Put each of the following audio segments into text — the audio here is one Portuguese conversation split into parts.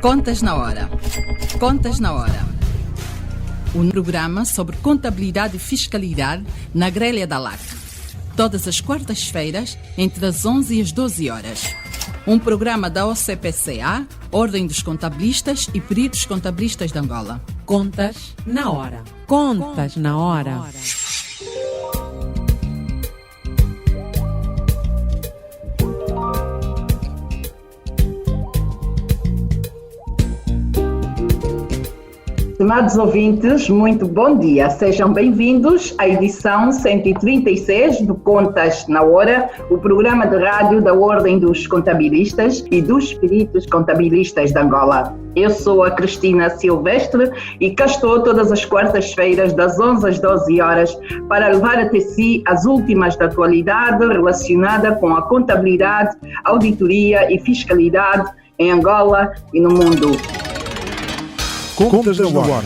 Contas na Hora. Contas na Hora. Um programa sobre contabilidade e fiscalidade na grelha da LAC. Todas as quartas-feiras, entre as 11 e as 12 horas. Um programa da OCPCA, Ordem dos Contabilistas e Peritos Contabilistas de Angola. Contas na Hora. Contas na Hora. Estimados ouvintes, muito bom dia. Sejam bem-vindos à edição 136 do Contas na Hora, o programa de rádio da Ordem dos Contabilistas e dos Peritos Contabilistas de Angola. Eu sou a Cristina Silvestre e cá estou todas as quartas-feiras das 11 às 12 horas para levar até si as últimas da atualidade relacionada com a contabilidade, auditoria e fiscalidade em Angola e no mundo. Contas na Hora,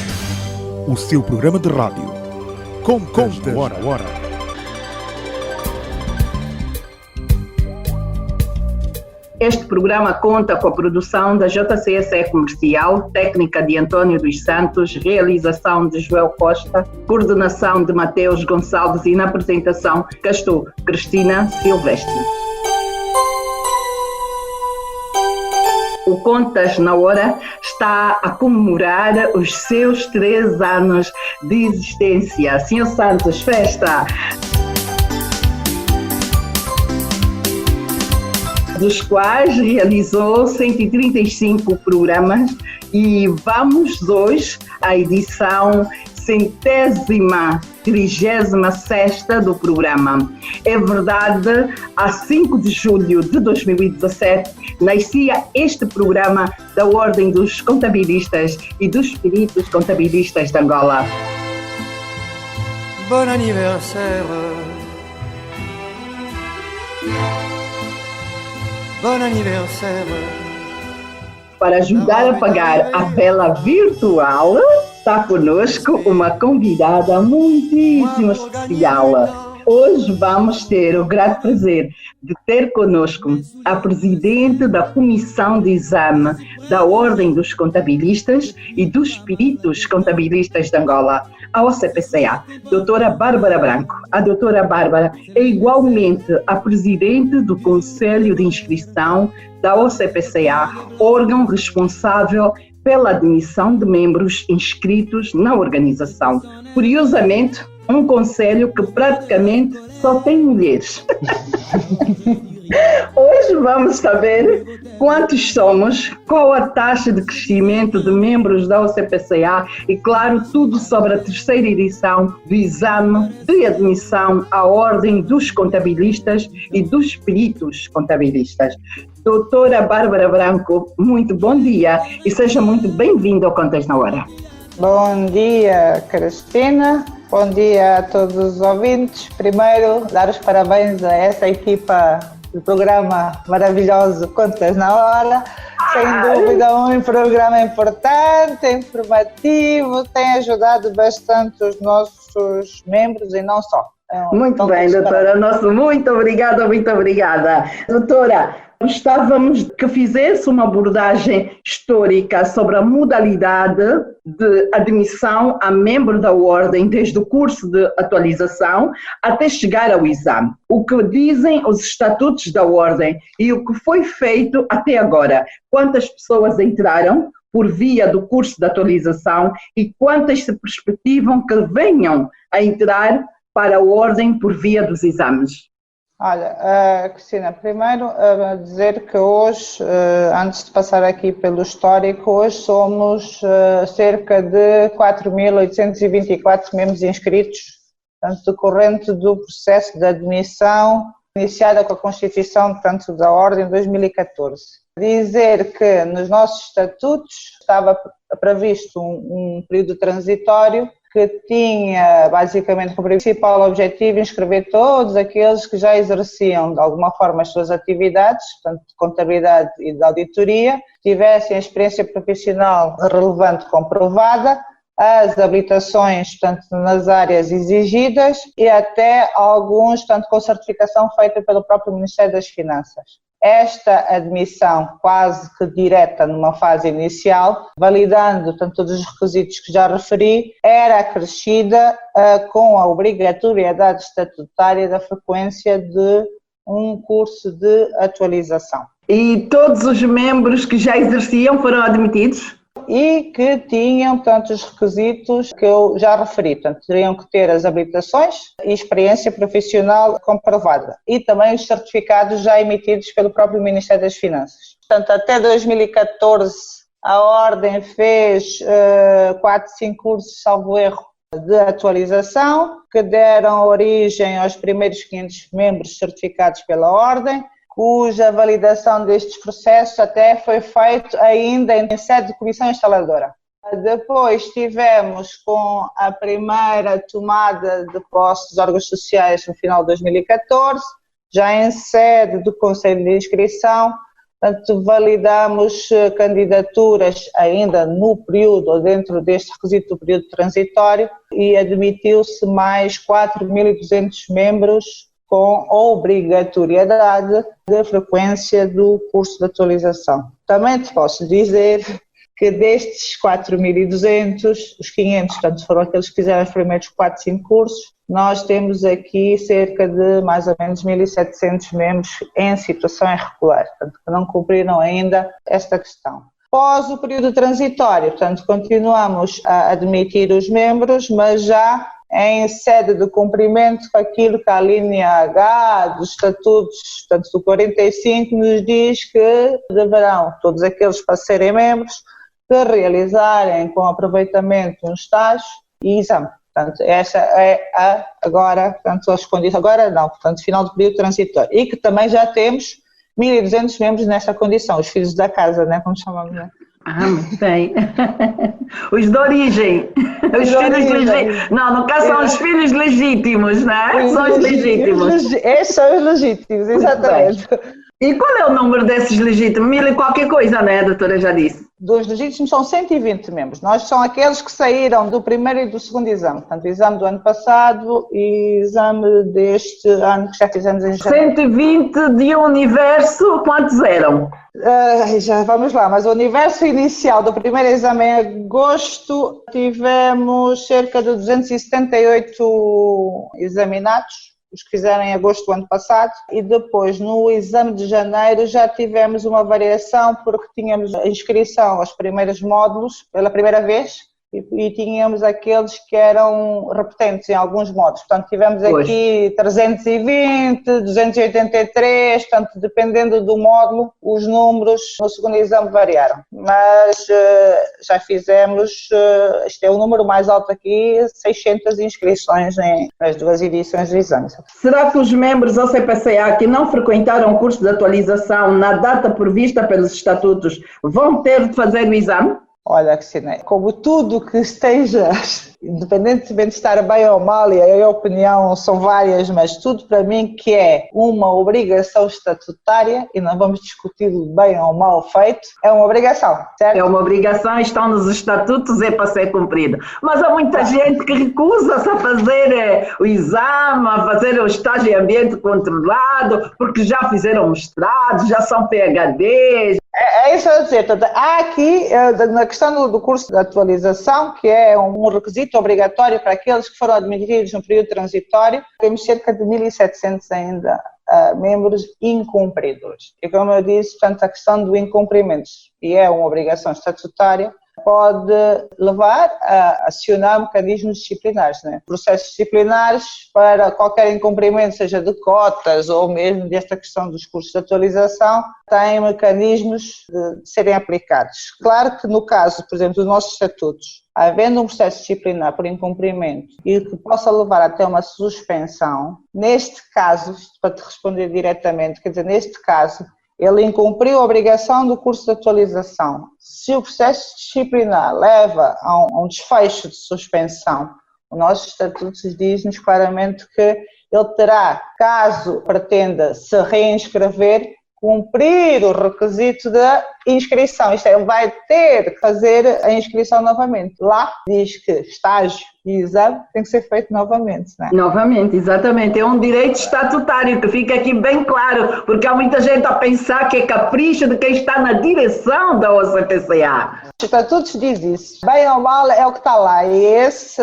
o seu programa de rádio. Contas na Hora. Este programa conta com a produção da JCSE Comercial, técnica de António dos Santos, realização de Joel Costa, coordenação de Mateus Gonçalves e na apresentação cá estou, Cristina Silvestre. O Contas na Hora está a comemorar os seus 3 anos de existência. Senhor Santos, festa! Dos quais realizou 135 programas e vamos hoje à edição 136ª do programa. É verdade, a 5 de julho de 2017 nascia este programa da Ordem dos Contabilistas e dos Peritos Contabilistas de Angola. Bon anniversaire. Bon anniversaire. Para ajudar a pagar a vela virtual, está conosco uma convidada muitíssimo especial. Hoje vamos ter o grato prazer de ter conosco a presidente da Comissão de Exame da Ordem dos Contabilistas e dos Peritos Contabilistas de Angola, a OCPCA, doutora Bárbara Branco. A doutora Bárbara é igualmente a presidente do Conselho de Inscrição da OCPCA, órgão responsável pela admissão de membros inscritos na organização. Curiosamente, um conselho que praticamente só tem mulheres. Hoje vamos saber quantos somos, qual a taxa de crescimento de membros da OCPCA e, claro, tudo sobre a 3ª edição do exame de admissão à Ordem dos Contabilistas e dos Peritos Contabilistas. Doutora Bárbara Branco, muito bom dia e seja muito bem-vinda ao Contas na Hora. Bom dia, Cristina. Bom dia a todos os ouvintes. Primeiro, dar os parabéns a essa equipa do programa maravilhoso Contas na Hora. Sem dúvida, um programa importante, informativo, tem ajudado bastante os nossos membros e não só. Muito bem, doutora. Muito obrigada. Doutora, gostávamos que fizesse uma abordagem histórica sobre a modalidade de admissão a membro da Ordem desde o curso de atualização até chegar ao exame. O que dizem os estatutos da Ordem e o que foi feito até agora. Quantas pessoas entraram por via do curso de atualização e quantas se perspectivam que venham a entrar para a Ordem por via dos exames? Olha, Cristina, primeiro dizer que hoje, antes de passar aqui pelo histórico, hoje somos cerca de 4.824 membros inscritos, portanto, decorrente do processo de admissão iniciada com a Constituição, portanto, da Ordem em 2014. Dizer que nos nossos estatutos estava previsto um período transitório que tinha basicamente como principal objetivo inscrever todos aqueles que já exerciam de alguma forma as suas atividades, portanto de contabilidade e de auditoria, tivessem a experiência profissional relevante comprovada, as habilitações, portanto, nas áreas exigidas e até alguns, portanto, com certificação feita pelo próprio Ministério das Finanças. esta admissão quase que direta numa fase inicial, validando portanto, todos os requisitos que já referi, era acrescida com a obrigatoriedade estatutária da frequência de um curso de atualização. E todos os membros que já exerciam foram admitidos? E que tinham, portanto, os requisitos que eu já referi. Portanto, teriam que ter as habilitações e experiência profissional comprovada. E também os certificados já emitidos pelo próprio Ministério das Finanças. Portanto, até 2014, a Ordem fez 4, 5 cursos, salvo erro, de atualização, que deram origem aos primeiros 500 membros certificados pela Ordem, cuja validação destes processos até foi feita ainda em sede de comissão instaladora. Depois tivemos com a primeira tomada de posse dos órgãos sociais no final de 2014, já em sede do Conselho de Inscrição, portanto validamos candidaturas ainda no período, ou dentro deste requisito do período transitório, e admitiu-se mais 4.200 membros com obrigatoriedade de frequência do curso de atualização. Também te posso dizer que destes 4.200, os 500, portanto, foram aqueles que fizeram os primeiros 4, 5 cursos, nós temos aqui cerca de mais ou menos 1.700 membros em situação irregular, portanto, que não cumpriram ainda esta questão. Após o período transitório, portanto, continuamos a admitir os membros, mas já em sede de cumprimento com aquilo que a linha H dos estatutos, portanto, do 45, nos diz que deverão, todos aqueles para serem membros, de realizarem com aproveitamento um estágio e exame. Portanto, essa é agora, portanto, as condições, agora não, portanto, final do período transitório. E que também já temos 1.200 membros nessa condição, os filhos da casa, né, como chamamos, né? Muito bem. Os de origem. Os filhos legítimos. Não, no caso são os filhos legítimos, não é? São os legítimos. Esses são os legítimos, exatamente. E qual é o número desses legítimos? 1000 e qualquer coisa, né? A doutora já disse. Dos legítimos são 120 membros. Nós são aqueles que saíram do primeiro e do segundo exame. Portanto, exame do ano passado e exame deste ano que já fizemos em janeiro. 120 de um universo, quantos eram? Já vamos lá, mas o universo inicial do primeiro exame em agosto tivemos cerca de 278 examinados, os que fizeram em agosto do ano passado, e depois no exame de janeiro já tivemos uma variação porque tínhamos a inscrição aos primeiros módulos pela primeira vez e tínhamos aqueles que eram repetentes em alguns módulos. Portanto, tivemos aqui 320, 283, portanto, dependendo do módulo, os números no segundo exame variaram. Mas já fizemos, este é o número mais alto aqui, 600 inscrições nas 2 edições do exame. Será que os membros ao CPCA que não frequentaram o curso de atualização na data prevista pelos estatutos vão ter de fazer o exame? Olha, Cristina, como tudo que esteja, independentemente de estar bem ou mal, e a opinião são várias, mas tudo para mim que é uma obrigação estatutária, e não vamos discutir bem ou mal feito, é uma obrigação, certo? É uma obrigação, estão nos estatutos, é para ser cumprido. Mas há muita gente que recusa-se a fazer o exame, a fazer o estágio em ambiente controlado, porque já fizeram mestrado, já são PhDs. É isso a dizer, há aqui, na questão do curso de atualização, que é um requisito obrigatório para aqueles que foram admitidos no período transitório, temos cerca de 1.700 ainda membros incumpridores. E como eu disse, portanto, a questão do incumprimento, e é uma obrigação estatutária, pode levar a acionar mecanismos disciplinares, né? Processos disciplinares para qualquer incumprimento, seja de cotas ou mesmo desta questão dos cursos de atualização, têm mecanismos de serem aplicados. Claro que no caso, por exemplo, dos nossos estatutos, havendo um processo disciplinar por incumprimento e que possa levar até uma suspensão, neste caso, para te responder diretamente, quer dizer, neste caso, ele incumpriu a obrigação do curso de atualização. Se o processo disciplinar leva a um desfecho de suspensão, o nosso estatuto diz-nos claramente que ele terá, caso pretenda se reinscrever, cumprir o requisito de inscrição, isto é, vai ter que fazer a inscrição novamente. Lá diz que estágio e exame tem que ser feito novamente, não é? Novamente, exatamente. É um direito estatutário, que fica aqui bem claro, porque há muita gente a pensar que é capricho de quem está na direção da OCPCA. Os estatutos diz isso. Bem ou mal é o que está lá. E esse,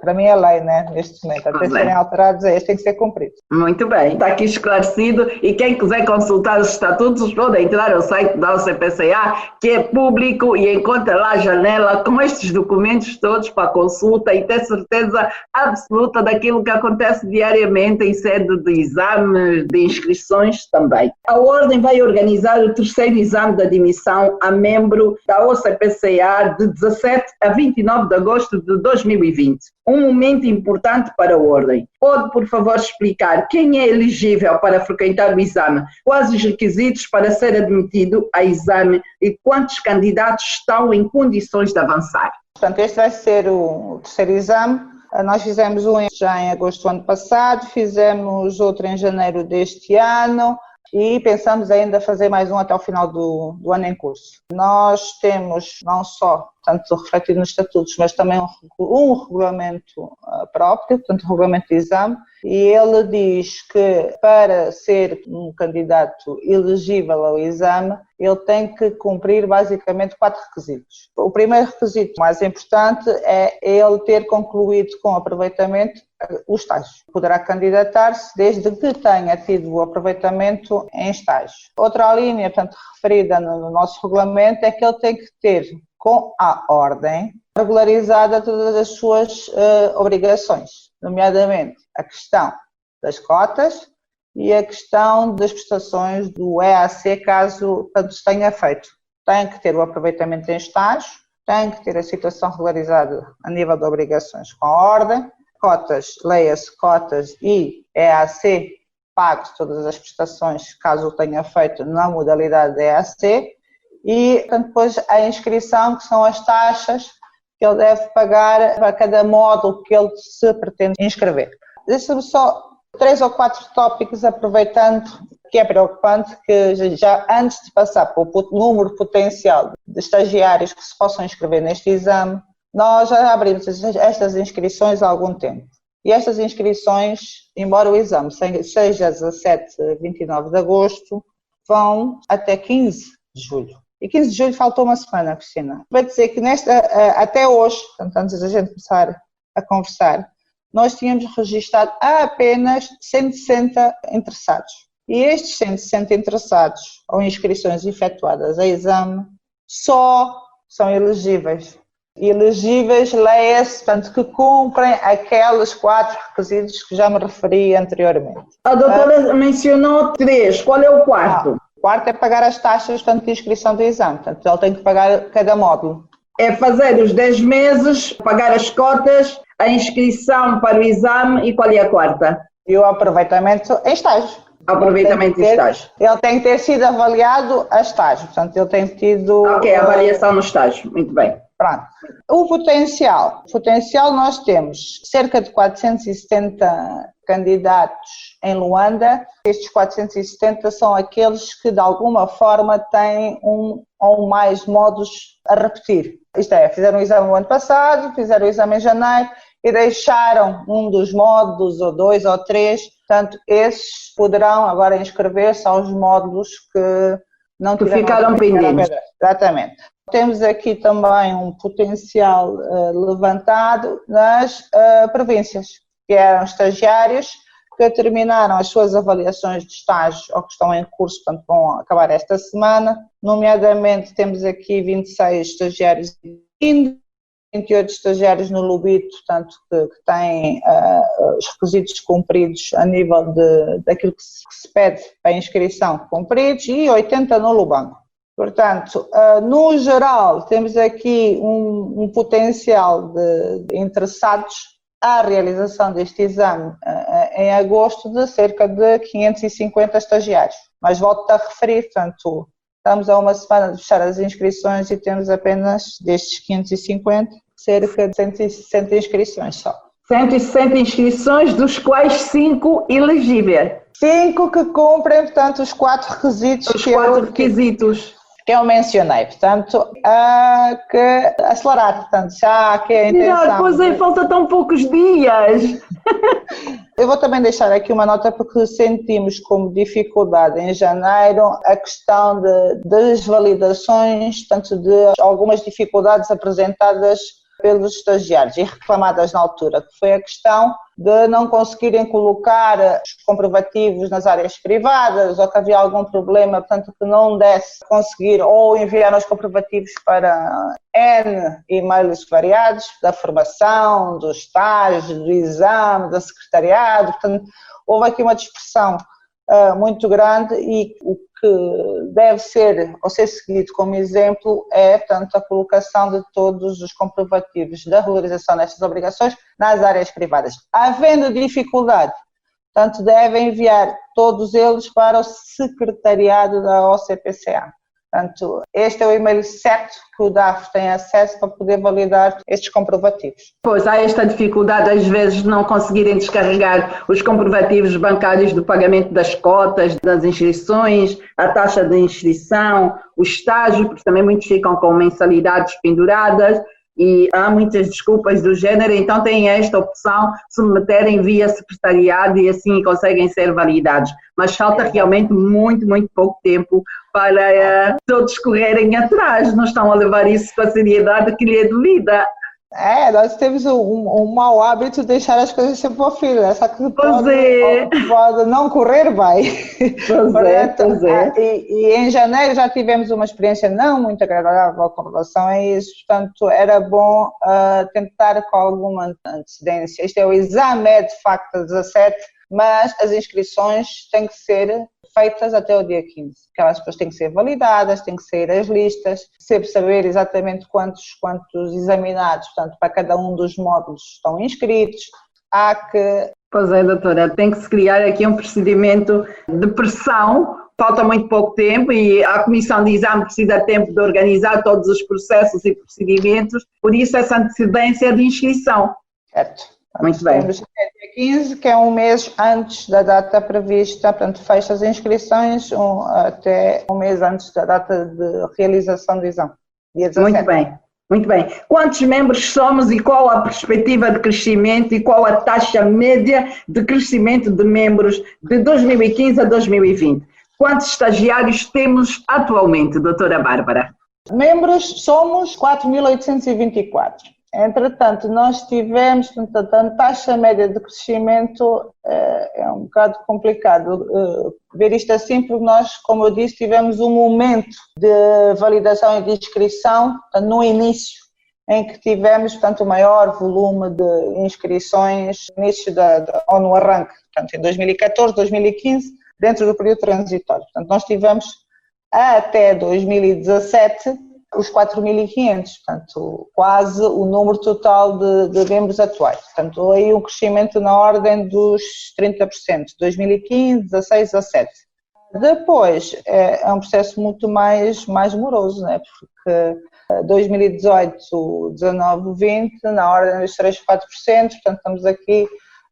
para mim, é lei, né? Neste momento. Até serem alterados, este tem que ser cumprido. Muito bem, está aqui esclarecido. E quem quiser consultar os estatutos, pode entrar ao site da OCPCA, que é público, e encontra lá a janela com estes documentos todos para consulta e ter certeza absoluta daquilo que acontece diariamente em sede de exames, de inscrições também. A Ordem vai organizar o terceiro exame de admissão a membro da OCPCA de 17 a 29 de agosto de 2020. Um momento importante para a Ordem. Pode, por favor, explicar quem é elegível para frequentar o exame, quais os requisitos para ser admitido a exame e quantos candidatos estão em condições de avançar? Portanto, este vai ser o terceiro exame. Nós fizemos um já em agosto do ano passado, fizemos outro em janeiro deste ano e pensamos ainda fazer mais um até o final do ano em curso. Nós temos não só, tanto refletido nos estatutos, mas também um regulamento próprio, portanto, um regulamento de exame, e ele diz que para ser um candidato elegível ao exame, ele tem que cumprir basicamente 4 requisitos. O primeiro requisito mais importante é ele ter concluído com aproveitamento o estágio. Poderá candidatar-se desde que tenha tido o aproveitamento em estágio. Outra linha, portanto, referida no nosso regulamento é que ele tem que ter com a Ordem regularizada todas as suas obrigações, nomeadamente a questão das cotas e a questão das prestações do EAC, caso tanto se tenha feito. Tem que ter o aproveitamento em estágio, tem que ter a situação regularizada a nível de obrigações com a Ordem, cotas, leia-se cotas e EAC, pagos todas as prestações, caso o tenha feito na modalidade de EAC, e portanto, depois a inscrição, que são as taxas que ele deve pagar para cada módulo que ele se pretende inscrever. Deixa-me só 3 ou 4 tópicos, aproveitando que é preocupante, que já antes de passar para o número potencial de estagiários que se possam inscrever neste exame, nós já abrimos estas inscrições há algum tempo. E estas inscrições, embora o exame seja 17 a 29 de agosto, vão até 15 de julho. E 15 de julho faltou uma semana, Cristina. Vai dizer que até hoje, portanto, antes da gente começar a conversar, nós tínhamos registrado apenas 160 interessados. E estes 160 interessados ou inscrições efetuadas a exame só são elegíveis. Elegíveis, leia-se, portanto, que cumprem aqueles 4 requisitos que já me referi anteriormente. A doutora mencionou 3, qual é o quarto? O quarto é pagar as taxas, portanto, de inscrição do exame, portanto, ele tem que pagar cada módulo. É fazer os 10 meses, pagar as cotas, a inscrição para o exame e qual é a quarta? E o aproveitamento em estágio. Aproveitamento em estágio. Ele tem que ter sido avaliado a estágio, portanto, ele tem tido... Ok, avaliação no estágio, muito bem. Pronto. O potencial nós temos cerca de 470 candidatos em Luanda. Estes 470 são aqueles que de alguma forma têm um ou mais módulos a repetir. Isto é, fizeram o exame no ano passado, fizeram o exame em janeiro e deixaram um dos módulos, ou 2 ou 3, portanto, esses poderão agora inscrever-se aos módulos que não ficaram pendentes. Exatamente. Temos aqui também um potencial levantado nas províncias, que eram estagiários que terminaram as suas avaliações de estágio ou que estão em curso, portanto vão acabar esta semana. Nomeadamente temos aqui 26 estagiários em 28 estagiários no Lubito, portanto que têm os requisitos cumpridos a nível daquilo que se pede para a inscrição cumpridos, e 80 no Lubango. Portanto, no geral, temos aqui um potencial de interessados à realização deste exame em agosto de cerca de 550 estagiários. Mas volto a referir, portanto, estamos a uma semana de fechar as inscrições e temos apenas destes 550, cerca de 160 inscrições só. 160 inscrições, dos quais 5 elegíveis. 5 que cumprem, portanto, os 4 requisitos. Os 4 requisitos. que eu mencionei. Portanto, há que acelerar. Portanto, já há aqui a intenção. Pois é, falta tão poucos dias. Eu vou também deixar aqui uma nota porque sentimos como dificuldade em janeiro a questão das validações, tanto de algumas dificuldades apresentadas pelos estagiários e reclamadas na altura, que foi a questão de não conseguirem colocar os comprovativos nas áreas privadas, ou que havia algum problema, portanto que não desse conseguir ou enviar os comprovativos para N e-mails variados, da formação, do estágio, do exame, do secretariado, portanto houve aqui uma dispersão muito grande e o que deve ser ou ser seguido como exemplo é, portanto, a colocação de todos os comprovativos da regularização destas obrigações nas áreas privadas. Havendo dificuldade, portanto, devem enviar todos eles para o secretariado da OCPCA. Portanto, este é o e-mail certo que o DAF tem acesso para poder validar estes comprovativos. Pois há esta dificuldade, às vezes, de não conseguirem descarregar os comprovativos bancários do pagamento das cotas, das inscrições, a taxa de inscrição, o estágio, porque também muitos ficam com mensalidades penduradas e há muitas desculpas do género, então têm esta opção de se meterem via secretariado e assim conseguem ser validados. Mas falta realmente muito pouco tempo para todos correrem atrás, não estão a levar isso com a seriedade que lhe é devida. Nós temos um mau hábito de deixar as coisas sempre ao fim, né? Só que pode não correr bem. Pois é. E em janeiro já tivemos uma experiência não muito agradável com relação a isso, portanto era bom tentar com alguma antecedência. Este é o exame, de facto, a 17, mas as inscrições têm que ser feitas até o dia 15. Aquelas pessoas têm que ser validadas, têm que sair as listas, sempre saber exatamente quantos examinados, portanto, para cada um dos módulos estão inscritos. Há que... Pois é, doutora, tem que se criar aqui um procedimento de pressão. Falta muito pouco tempo e a comissão de exame precisa de tempo de organizar todos os processos e procedimentos, por isso essa antecedência de inscrição. Certo. Muito bem. Temos até dia 15, que é um mês antes da data prevista, portanto, fecha as inscrições até um mês antes da data de realização do exame, dia 17. Muito bem. Quantos membros somos e qual a perspectiva de crescimento e qual a taxa média de crescimento de membros de 2015 a 2020? Quantos estagiários temos atualmente, doutora Bárbara? Membros somos 4.824. Entretanto, nós tivemos, portanto, a taxa média de crescimento é um bocado complicado ver isto assim, porque nós, como eu disse, tivemos um momento de validação e de inscrição, portanto, no início, em que tivemos, portanto, o maior volume de inscrições ou no arranque, portanto, em 2014, 2015, dentro do período transitório. Portanto, nós tivemos até 2017 os 4.500, portanto, quase o número total de membros atuais. Portanto, aí um crescimento na ordem dos 30%, 2015, 16, 17. Depois, é um processo muito mais moroso, né? Porque 2018, 19, 20, na ordem dos 3, 4%, portanto, estamos aqui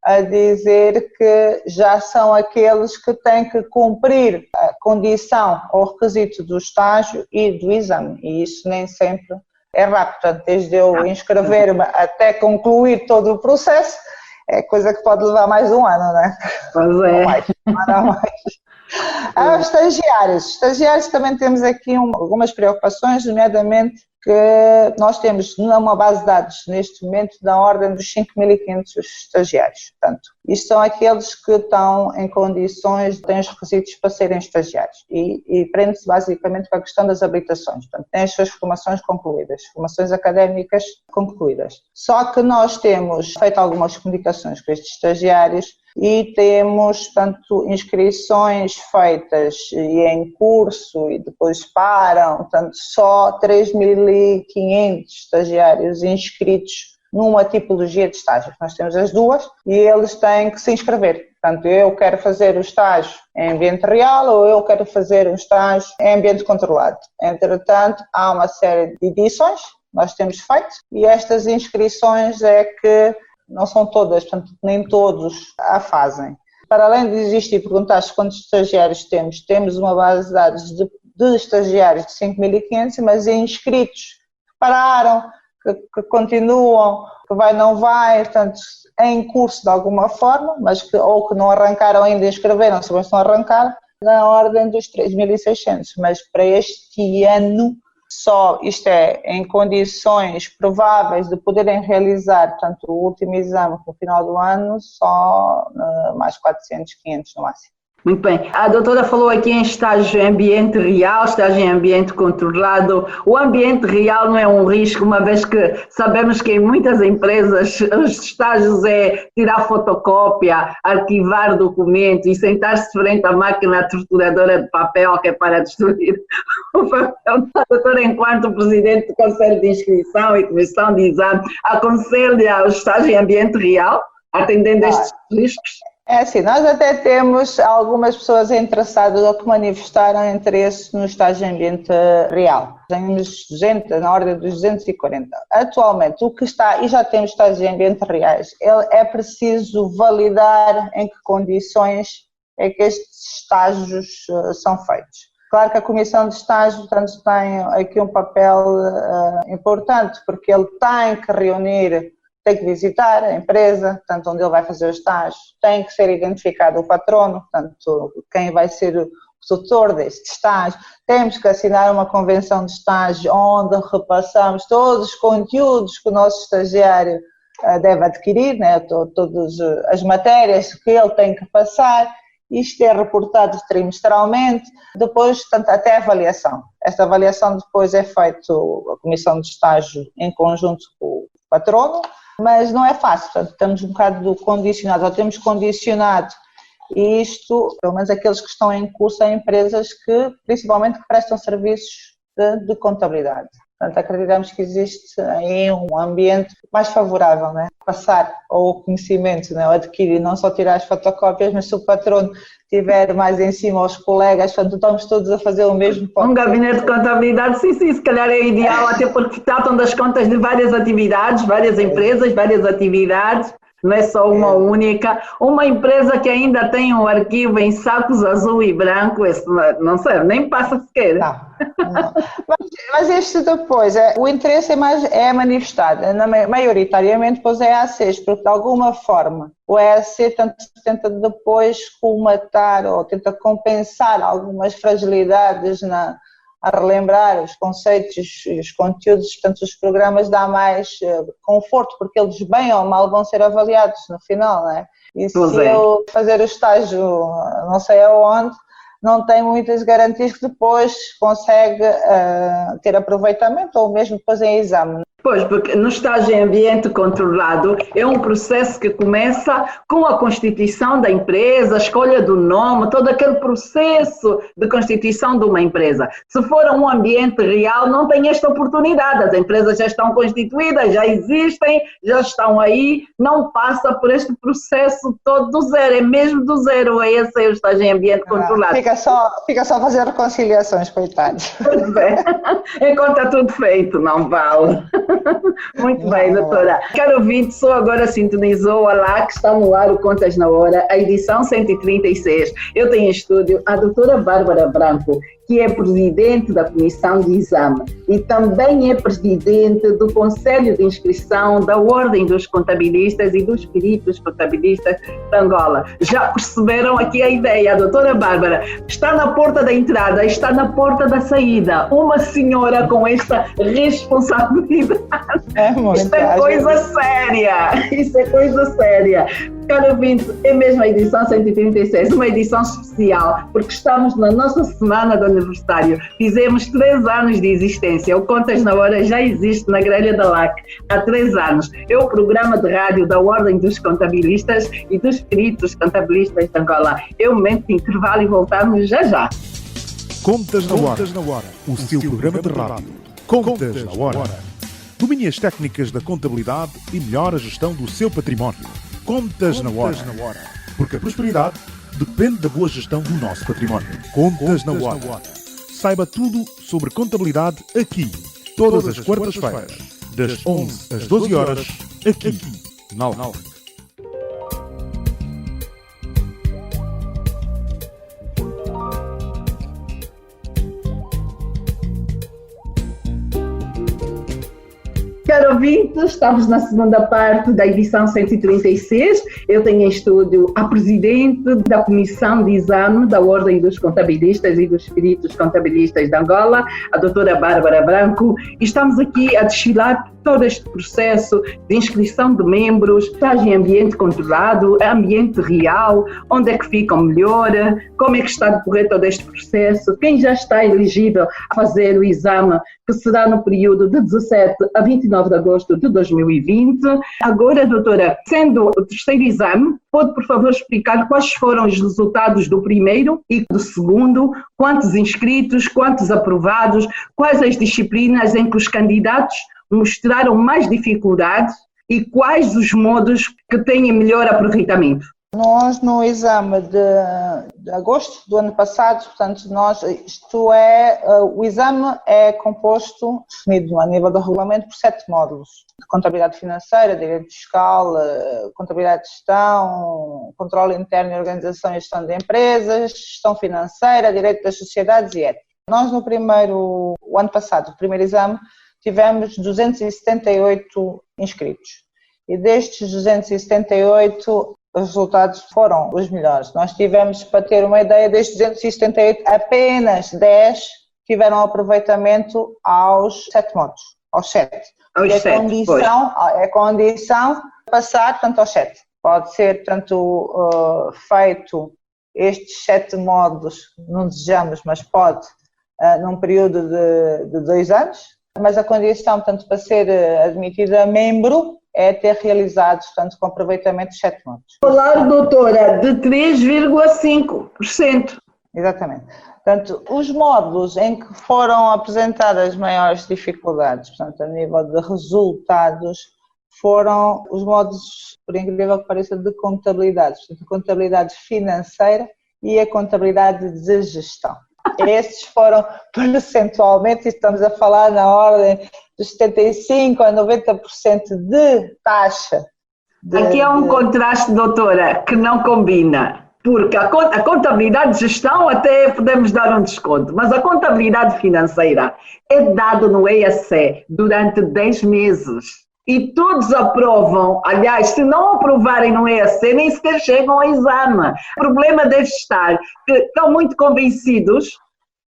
a dizer que já são aqueles que têm que cumprir a condição ou requisito do estágio e do exame, e isso nem sempre é rápido. Portanto, desde eu inscrever-me até concluir todo o processo, é coisa que pode levar mais de um ano, não é? Pois é. Não mais. Estagiários também temos aqui algumas preocupações, nomeadamente que nós temos numa base de dados neste momento na ordem dos 5.500 estagiários. Portanto, isto são aqueles que estão em condições, têm os requisitos para serem estagiários e prende-se basicamente com a questão das habilitações. Portanto, têm as suas formações concluídas, formações académicas concluídas. Só que nós temos feito algumas comunicações com estes estagiários e temos, portanto, inscrições feitas e em curso e depois param, portanto, só 3.500 estagiários inscritos numa tipologia de estágio. Nós temos as duas e eles têm que se inscrever. Portanto, eu quero fazer o estágio em ambiente real ou eu quero fazer um estágio em ambiente controlado. Entretanto, há uma série de edições que nós temos feito e estas inscrições é que não são todas, portanto, nem todos a fazem. Para além de existir, perguntaste quantos estagiários temos uma base de dados de estagiários de 5.500, mas inscritos que pararam, que continuam, que vai, não vai, portanto, em curso de alguma forma, mas ou que não arrancaram ainda, inscreveram-se, mas não arrancaram, na ordem dos 3.600, mas para este ano só, isto é, em condições prováveis de poderem realizar, portanto, o último exame no final do ano, só mais 400, 500 no máximo. Muito bem. A doutora falou aqui em estágio em ambiente real, estágio em ambiente controlado. O ambiente real não é um risco, uma vez que sabemos que em muitas empresas os estágios é tirar fotocópia, arquivar documentos e sentar-se frente à máquina torturadora de papel que é para destruir o papel. A doutora, enquanto presidente do Conselho de Inscrição e Comissão de Exame, aconselha o estágio em ambiente real, atendendo a estes riscos? É assim, nós até temos algumas pessoas interessadas ou que manifestaram interesse no estágio em ambiente real. Temos 200, na ordem dos 240. Atualmente, o que está, e já temos estágios em ambiente reais, é preciso validar em que condições é que estes estágios são feitos. Claro que a Comissão de Estágio, portanto, tem aqui um papel importante, porque ele tem que reunir, tem que visitar a empresa, portanto, onde ele vai fazer o estágio, tem que ser identificado o patrono, portanto, quem vai ser o tutor deste estágio, temos que assinar uma convenção de estágio onde repassamos todos os conteúdos que o nosso estagiário deve adquirir, né, todas as matérias que ele tem que passar. Isto é reportado trimestralmente, depois, portanto, até a avaliação. Esta avaliação depois é feita a comissão de estágio em conjunto com o patrono, mas não é fácil, portanto, estamos um bocado condicionados, ou temos condicionado isto, pelo menos aqueles que estão em curso, a empresas que, principalmente, que prestam serviços de contabilidade. Portanto, acreditamos que existe aí um ambiente mais favorável, né? Passar ao conhecimento, né? Ou adquirir, não só tirar as fotocópias, mas se o patrono tiver mais em cima aos colegas, portanto, estamos todos a fazer o mesmo. Um gabinete de contabilidade, sim, se calhar é ideal, até porque tratam das contas de várias atividades, várias empresas, várias atividades. Não é só uma única. Uma empresa que ainda tem um arquivo em sacos azul e branco, esse não serve, nem passa sequer. Não. Mas este depois, o interesse é manifestado, maioritariamente, pois é a ACs, porque de alguma forma o EAC tenta depois colmatar ou tenta compensar algumas fragilidades a relembrar os conceitos e os conteúdos, portanto os programas dá mais conforto, porque eles bem ou mal vão ser avaliados no final, não é? E se eu fazer o estágio não sei aonde, não tem muitas garantias que depois consegue ter aproveitamento ou mesmo depois em exame. Pois, porque no estágio em ambiente controlado é um processo que começa com a constituição da empresa, a escolha do nome, todo aquele processo de constituição de uma empresa. Se for um ambiente real, não tem esta oportunidade. As empresas já estão constituídas, já existem, já estão aí, não passa por este processo todo do zero, é mesmo do zero, esse é o estágio em ambiente controlado. Fica só a fazer reconciliações, coitados. Pois é, enquanto está tudo feito, não vale. Muito bem, doutora. Caro ouvinte, só agora sintonizou a lá que está no ar o Contas na Hora, a edição 136. Eu tenho em estúdio a doutora Bárbara Branco, que é presidente da Comissão de Exame e também é presidente do Conselho de Inscrição da Ordem dos Contabilistas e dos Peritos Contabilistas de Angola. Já perceberam aqui a ideia? A doutora Bárbara está na porta da entrada, está na porta da saída. Uma senhora com esta responsabilidade. Isto é coisa séria. Isso é coisa séria. Caro ouvinte, é mesmo a edição 136, uma edição especial, porque estamos na nossa semana de aniversário. Fizemos 3 anos de existência. O Contas na Hora já existe na grelha da LAC há 3 anos. É o programa de rádio da Ordem dos Contabilistas e dos Peritos Contabilistas de Angola. É o momento de intervalo e voltamos já já. Contas na Hora, o seu programa de rádio. Contas na Hora. Domine as técnicas da contabilidade e melhore a gestão do seu património. Contas na Hora. Porque a prosperidade depende da boa gestão do nosso património. Contas na Hora. Saiba tudo sobre contabilidade aqui, todas as quartas-feiras, das 11 às 12 horas, aqui, na LAC. Caro ouvinte, estamos na segunda parte da edição 136. Eu tenho em estúdio a presidente da Comissão de Exame da Ordem dos Contabilistas e dos Peritos Contabilistas de Angola, a doutora Bárbara Branco, e estamos aqui a desfilar todo este processo de inscrição de membros, estás em ambiente controlado, ambiente real, onde é que ficam melhor, como é que está a decorrer todo este processo, quem já está elegível a fazer o exame, que será no período de 17 a 29 de agosto de 2020. Agora, doutora, sendo o terceiro exame, pode, por favor, explicar quais foram os resultados do primeiro e do segundo, quantos inscritos, quantos aprovados, quais as disciplinas em que os candidatos mostraram mais dificuldades e quais os modos que têm melhor aproveitamento? Nós, no exame de agosto do ano passado, portanto, o exame é composto, definido a nível do regulamento, por 7 módulos: de contabilidade financeira, direito fiscal, contabilidade de gestão, controle interno e organização e gestão de empresas, gestão financeira, direito das sociedades e ética. Nós, o ano passado, o primeiro exame, tivemos 278 inscritos e destes 278 os resultados foram os melhores. Nós tivemos, para ter uma ideia, destes 278, apenas 10 tiveram aproveitamento aos 7 módulos, aos 7. É condição de passar, portanto, aos 7. Pode ser, portanto, feito estes 7 módulos, não desejamos, mas pode, num período de 2 anos, mas a condição, portanto, para ser admitida membro é ter realizado, portanto, com aproveitamento de 7 módulos. Falar, doutora, de 3,5%. Exatamente. Portanto, os módulos em que foram apresentadas maiores dificuldades, portanto, a nível de resultados, foram os módulos, por incrível que pareça, de contabilidade, portanto, a contabilidade financeira e a contabilidade de gestão. Esses foram percentualmente, estamos a falar na ordem dos 75% a 90% de taxa. Aqui há um contraste, doutora, que não combina, porque a contabilidade de gestão até podemos dar um desconto, mas a contabilidade financeira é dado no EAC durante 10 meses. E todos aprovam, aliás, se não aprovarem no EAC, nem sequer chegam ao exame. O problema deve estar que estão muito convencidos,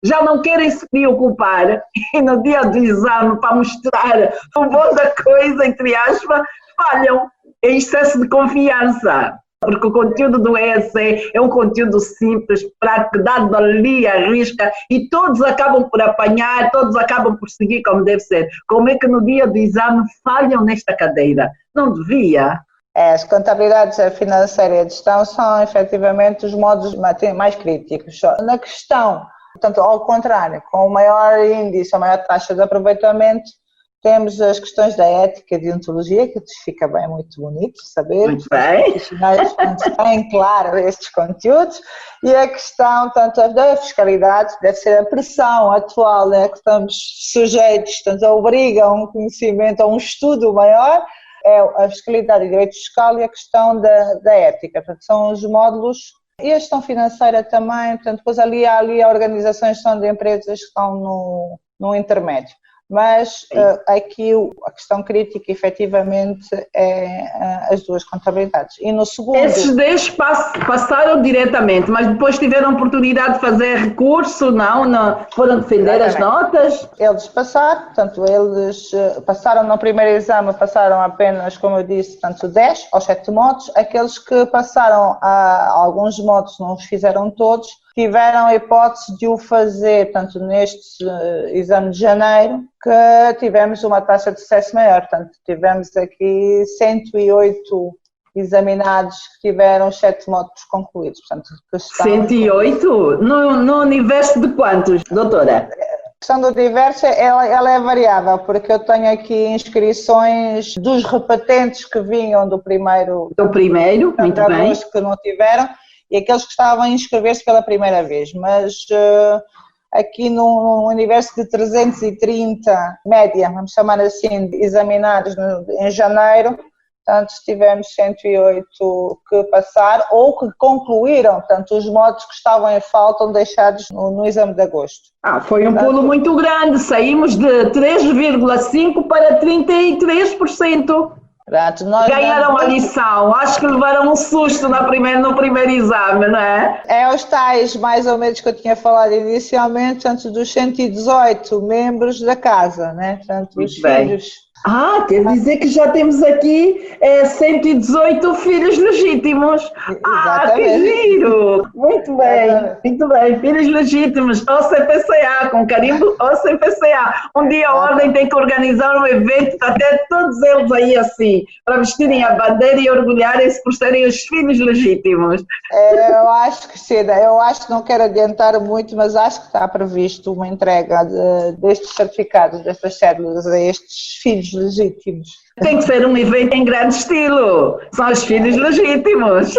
já não querem se preocupar e no dia do exame, para mostrar o bom da coisa, entre aspas, falham em excesso de confiança. Porque o conteúdo do EAC é um conteúdo simples, prático, dado ali à risca, e todos acabam por apanhar, todos acabam por seguir como deve ser. Como é que no dia do exame falham nesta cadeira? Não devia. As contabilidades financeira e de gestão são efetivamente os módulos mais críticos. Na questão, portanto, ao contrário, com o maior índice, a maior taxa de aproveitamento, temos as questões da ética e de deontologia, que fica bem, muito bonito saber. Muito bem. Os profissionais têm claro estes conteúdos. E a questão, tanto da fiscalidade, deve ser a pressão atual, né, que estamos sujeitos, portanto, obriga a um conhecimento, a um estudo maior, é a fiscalidade e direito fiscal e a questão da ética. Portanto, são os módulos. E a gestão financeira também, portanto, depois há ali a organização de gestão de empresas que estão no intermédio. Mas aqui a questão crítica, efetivamente, é as duas contabilidades. E no segundo... Esses 10 passaram diretamente, mas depois tiveram oportunidade de fazer recurso, não foram defender as notas? Eles passaram, portanto, eles passaram no primeiro exame, passaram apenas, como eu disse, portanto, 10 aos 7 módulos. Aqueles que passaram a alguns módulos, não os fizeram todos, tiveram a hipótese de o fazer, portanto, neste exame de janeiro, que tivemos uma taxa de sucesso maior. Portanto, tivemos aqui 108 examinados que tiveram 7 módulos concluídos. Portanto, 108? No universo de quantos, doutora? A questão do universo, ela é variável, porque eu tenho aqui inscrições dos repetentes que vinham do primeiro. Do primeiro, muito bem. Que não tiveram. E aqueles que estavam a inscrever-se pela primeira vez, mas aqui no universo de 330 média, vamos chamar assim, examinados em janeiro, Portanto, tivemos 108 que passaram ou que concluíram, portanto, os módulos que estavam em falta ou deixados no exame de agosto. Foi um pulo muito grande, saímos de 3,5% para 33%. Ganharam a lição, acho que levaram um susto no primeiro exame, não é? É os tais, mais ou menos, que eu tinha falado inicialmente, antes dos 118 membros da casa, né? Portanto, os filhos. Quer dizer que já temos aqui 118 filhos legítimos. Que giro! Muito bem, filhos legítimos, ou CPCA, com carimbo ou CPCA. Um dia a Ordem tem que organizar um evento para ter todos eles aí assim, para vestirem a bandeira e orgulharem-se por serem os filhos legítimos. Eu acho que sim, não quero adiantar muito, mas acho que está previsto uma entrega destes certificados, destas cédulas a estes filhos legítimos. Tem que ser um evento em grande estilo, são os filhos legítimos.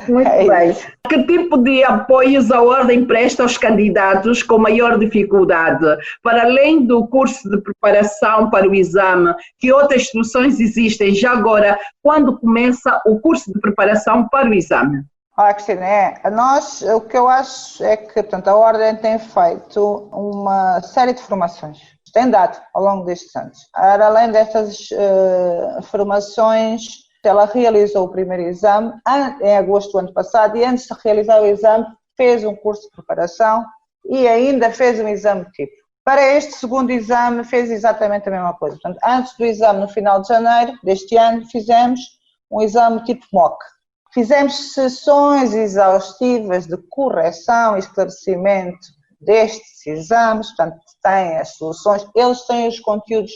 Muito bem. Que tipo de apoios a Ordem presta aos candidatos com maior dificuldade? Para além do curso de preparação para o exame, que outras soluções existem já agora, quando começa o curso de preparação para o exame? Olha, Cristina, o que eu acho é que, portanto, a Ordem tem feito uma série de formações. Tem dado ao longo destes anos. Além destas formações, ela realizou o primeiro exame em agosto do ano passado e antes de realizar o exame fez um curso de preparação e ainda fez um exame tipo. Para este segundo exame fez exatamente a mesma coisa. Portanto, antes do exame, no final de janeiro deste ano, fizemos um exame tipo mock. Fizemos sessões exaustivas de correção e esclarecimento destes exames, portanto, têm as soluções, eles têm os conteúdos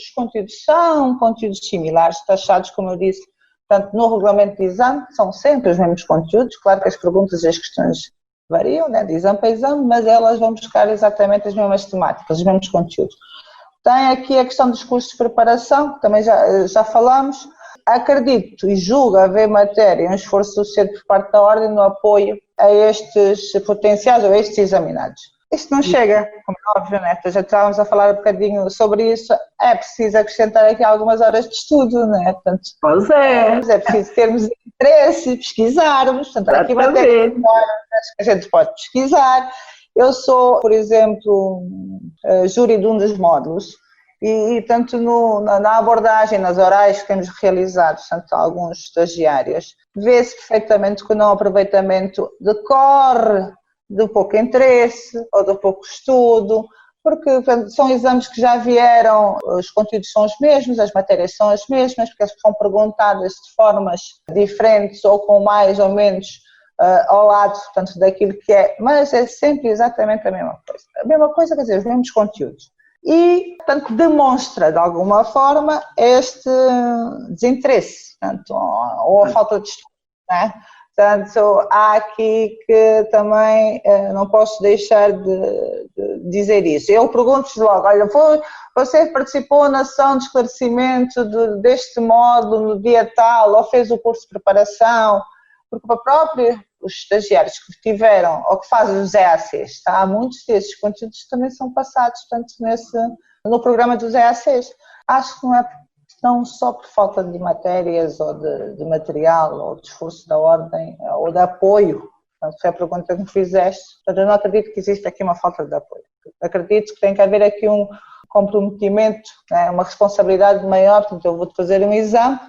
são conteúdos similares, taxados, como eu disse, portanto, no regulamento de exame, são sempre os mesmos conteúdos, claro que as perguntas e as questões variam, né, de exame para exame, mas elas vão buscar exatamente as mesmas temáticas, os mesmos conteúdos. Tem aqui a questão dos cursos de preparação, que também já falamos. Acredito e julgo haver matéria e um esforço suficiente por parte da Ordem no apoio a estes potenciais ou a estes examinados. Isto não chega, como é óbvio, né? Já estávamos a falar um bocadinho sobre isso, é preciso acrescentar aqui algumas horas de estudo, né? Portanto, pois é. É preciso termos interesse, pesquisarmos, portanto, aqui matéria que a gente pode pesquisar. Eu sou, por exemplo, júri de um dos módulos e tanto na abordagem, nas orais que temos realizado, portanto, alguns estagiários, vê-se perfeitamente que o não aproveitamento decorre do pouco interesse ou do pouco estudo, porque são exames que já vieram, os conteúdos são os mesmos, as matérias são as mesmas, porque elas são perguntadas de formas diferentes ou com mais ou menos ao lado, portanto, daquilo que é, mas é sempre exatamente a mesma coisa. A mesma coisa, quer dizer, os mesmos conteúdos. E, portanto, demonstra de alguma forma este desinteresse, portanto, ou a falta de estudo, não é? Portanto, há aqui que também não posso deixar de dizer isso. Eu pergunto-vos logo, olha, você participou na ação de esclarecimento deste módulo no dia tal, ou fez o curso de preparação? Porque para próprio os estagiários que tiveram, ou que fazem os EACs, tá? Muitos desses conteúdos também são passados, portanto, no programa dos EACs. Acho que não só por falta de matérias ou de material ou de esforço da Ordem ou de apoio, portanto, foi a pergunta que me fizeste, portanto, eu não acredito que existe aqui uma falta de apoio. Acredito que tem que haver aqui um comprometimento, né, uma responsabilidade maior, portanto, eu vou-te fazer um exame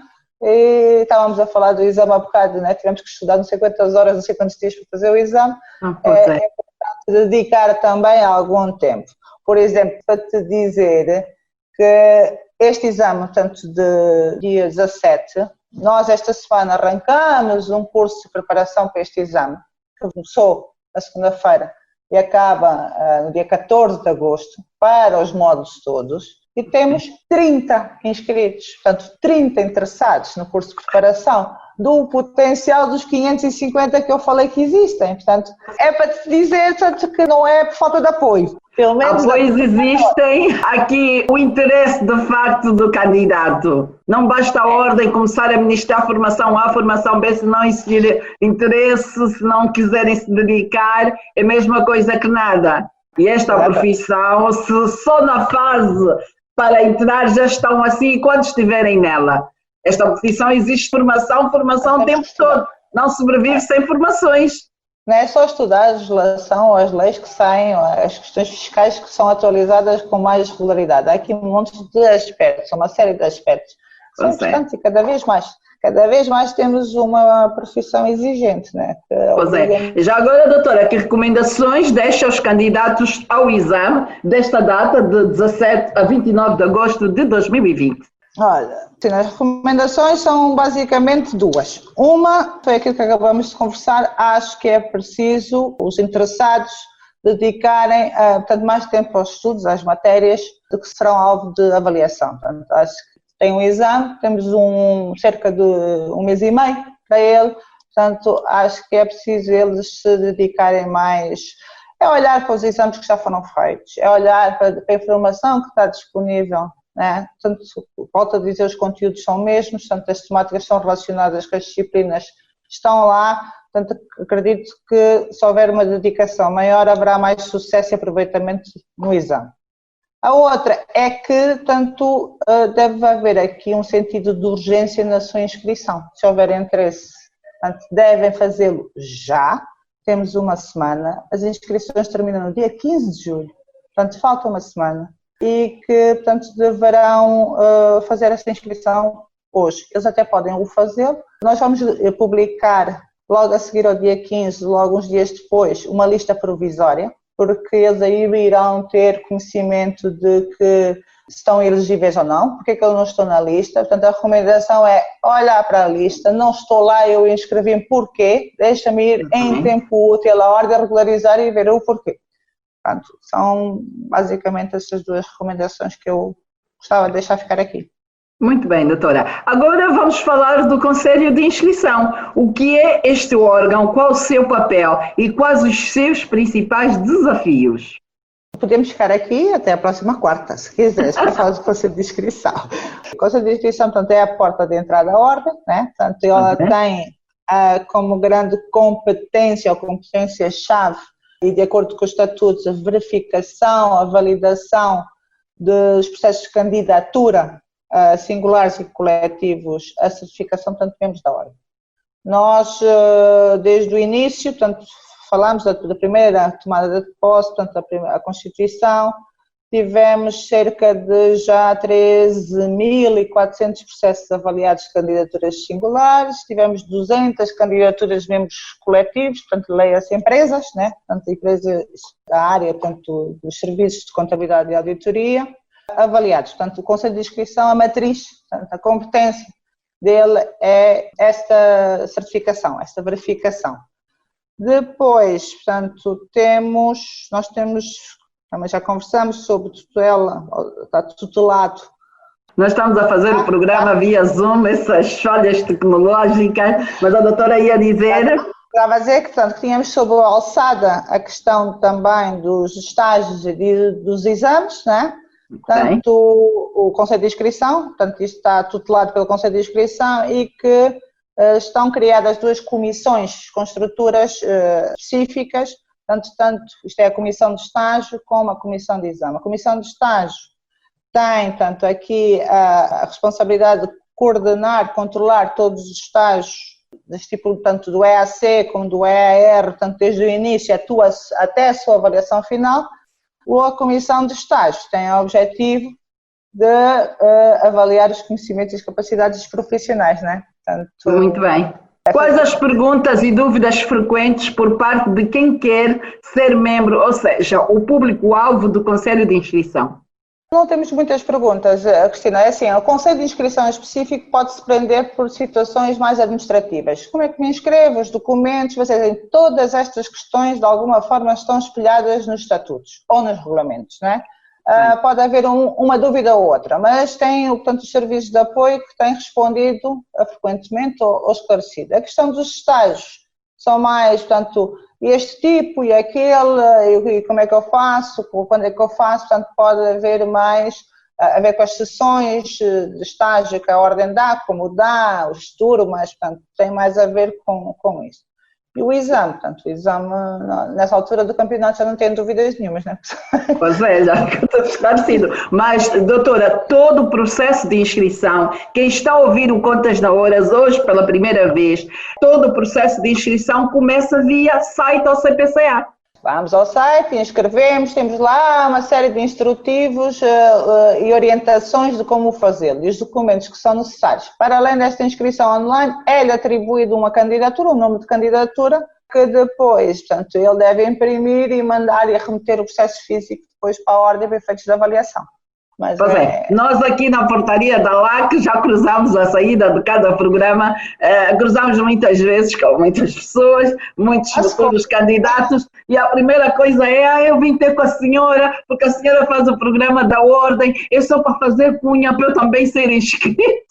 e estávamos a falar do exame há bocado, né, tivemos que estudar não sei quantas horas, não sei quantos dias para fazer o exame, é importante dedicar também algum tempo. Por exemplo, para te dizer que este exame, portanto, de dia 17, nós esta semana arrancamos um curso de preparação para este exame, que começou na segunda-feira e acaba no dia 14 de agosto, para os módulos todos, e temos 30 inscritos, portanto, 30 interessados no curso de preparação, do potencial dos 550 que eu falei que existem. Portanto, é para te dizer, portanto, que não é por falta de apoio. Pelo menos apoios existem, aqui o interesse de facto do candidato. Não basta a Ordem começar a ministrar formação A, formação B, se não existir interesse, se não quiserem se dedicar, é a mesma coisa que nada. E esta profissão, se só na fase para entrar já estão assim, quando estiverem nela, Esta profissão exige formação, formação o tempo todo. Não sobrevive sem formações. Não é só estudar a legislação ou as leis que saem, ou as questões fiscais que são atualizadas com mais regularidade. Há aqui um monte de aspectos, uma série de aspectos que são importantes e cada vez mais temos uma profissão exigente, né? Pois é. Já agora, doutora, que recomendações deixa aos candidatos ao exame desta data de 17 a 29 de agosto de 2020? Olha, sim, as recomendações são basicamente duas. Uma foi aquilo que acabamos de conversar, acho que é preciso os interessados dedicarem portanto, mais tempo aos estudos, às matérias de que serão alvo de avaliação. Portanto, acho que tem um exame, temos cerca de um mês e meio para ele, portanto acho que é preciso eles se dedicarem mais, é olhar para os exames que já foram feitos, é olhar para a informação que está disponível, né? Portanto, volto a dizer, os conteúdos são os mesmos, portanto as temáticas são relacionadas com as disciplinas, estão lá, portanto acredito que se houver uma dedicação maior haverá mais sucesso e aproveitamento no exame. A outra é que, tanto deve haver aqui um sentido de urgência na sua inscrição. Se houver interesse, portanto, devem fazê-lo já. Temos uma semana. As inscrições terminam no dia 15 de julho. Portanto, falta uma semana. E que, portanto, deverão fazer esta inscrição hoje. Eles até podem o fazer. Nós vamos publicar, logo a seguir ao dia 15, logo uns dias depois, uma lista provisória, porque eles aí irão ter conhecimento de que estão elegíveis ou não, porque é que eu não estou na lista. Portanto, a recomendação é olhar para a lista, não estou lá, eu inscrevi-me, porquê? Deixa-me ir em tempo útil à ordem, regularizar e ver o porquê. Portanto, são basicamente essas duas recomendações que eu gostava de deixar ficar aqui. Muito bem, doutora. Agora vamos falar do Conselho de Inscrição. O que é este órgão, qual o seu papel e quais os seus principais desafios? Podemos ficar aqui até a próxima quarta, se quiseres, para falar do Conselho de Inscrição. O Conselho de Inscrição, portanto, é a porta de entrada à ordem, né? Portanto, ela tem como grande competência ou competência-chave, e de acordo com os estatutos, a verificação, a validação dos processos de candidatura singulares e coletivos, a certificação, portanto, de membros da ordem. Nós, desde o início, portanto, falámos da primeira tomada de posse, portanto, a Constituição, tivemos cerca de já 13.400 processos avaliados de candidaturas singulares, tivemos 200 candidaturas de membros coletivos, portanto, leia-se empresas, né? Portanto, empresas da área, portanto, dos serviços de contabilidade e auditoria, avaliados. Portanto, o Conselho de Inscrição, a matriz, portanto, a competência dele é esta certificação, esta verificação. Depois, portanto, nós temos, também já conversamos sobre tutela, está tutelado. Nós estamos a fazer o programa via Zoom, essas falhas tecnológicas, mas a doutora ia dizer... Estava a dizer que, portanto, tínhamos sob a alçada a questão também dos estágios e dos exames, né? Portanto, o Conselho de Inscrição, portanto, isto está tutelado pelo Conselho de Inscrição e que estão criadas duas comissões com estruturas específicas, tanto isto é a Comissão de Estágio como a Comissão de Exame. A Comissão de Estágio tem, portanto, aqui a responsabilidade de coordenar, controlar todos os estágios, deste tipo, tanto do EAC como do EAR, portanto, desde o início até a sua avaliação final. A Comissão de Estágios tem o objetivo de avaliar os conhecimentos e as capacidades dos profissionais, né? Portanto, muito bem. Quais as perguntas e dúvidas frequentes por parte de quem quer ser membro, ou seja, o público-alvo do Conselho de Inscrição? Não temos muitas perguntas, Cristina. É assim, o Conselho de Inscrição específico pode-se prender por situações mais administrativas. Como é que me inscrevo, os documentos, todas estas questões de alguma forma estão espelhadas nos estatutos ou nos regulamentos, não é? Pode haver uma dúvida ou outra, mas tem, portanto, os serviços de apoio que têm respondido frequentemente ou esclarecido. A questão dos estágios são mais, portanto, este tipo e aquele, e como é que eu faço, quando é que eu faço, portanto, pode haver mais a ver com as sessões de estágio que a ordem dá, como dá, o estudo, mas, portanto, tem mais a ver com isso. E o exame, portanto, o exame nessa altura do campeonato já não tem dúvidas nenhumas, né? Pois é, já está esclarecido. Mas, doutora, todo o processo de inscrição, quem está a ouvir o Contas na Horas hoje pela primeira vez, todo o processo de inscrição começa via site ao CPCA. Vamos ao site, inscrevemos, temos lá uma série de instrutivos e orientações de como fazê-lo e os documentos que são necessários. Para além desta inscrição online, é-lhe atribuído uma candidatura, um nome de candidatura, que depois, portanto, ele deve imprimir e mandar e remeter o processo físico depois para a ordem para efeitos de avaliação. Mas pois é, nós aqui na portaria da LAC já cruzamos a saída de cada programa, cruzamos muitas vezes com muitas pessoas, muitos futuros candidatos, e a primeira coisa é, eu vim ter com a senhora, porque a senhora faz o programa da ordem, eu sou para fazer cunha para eu também ser inscrito.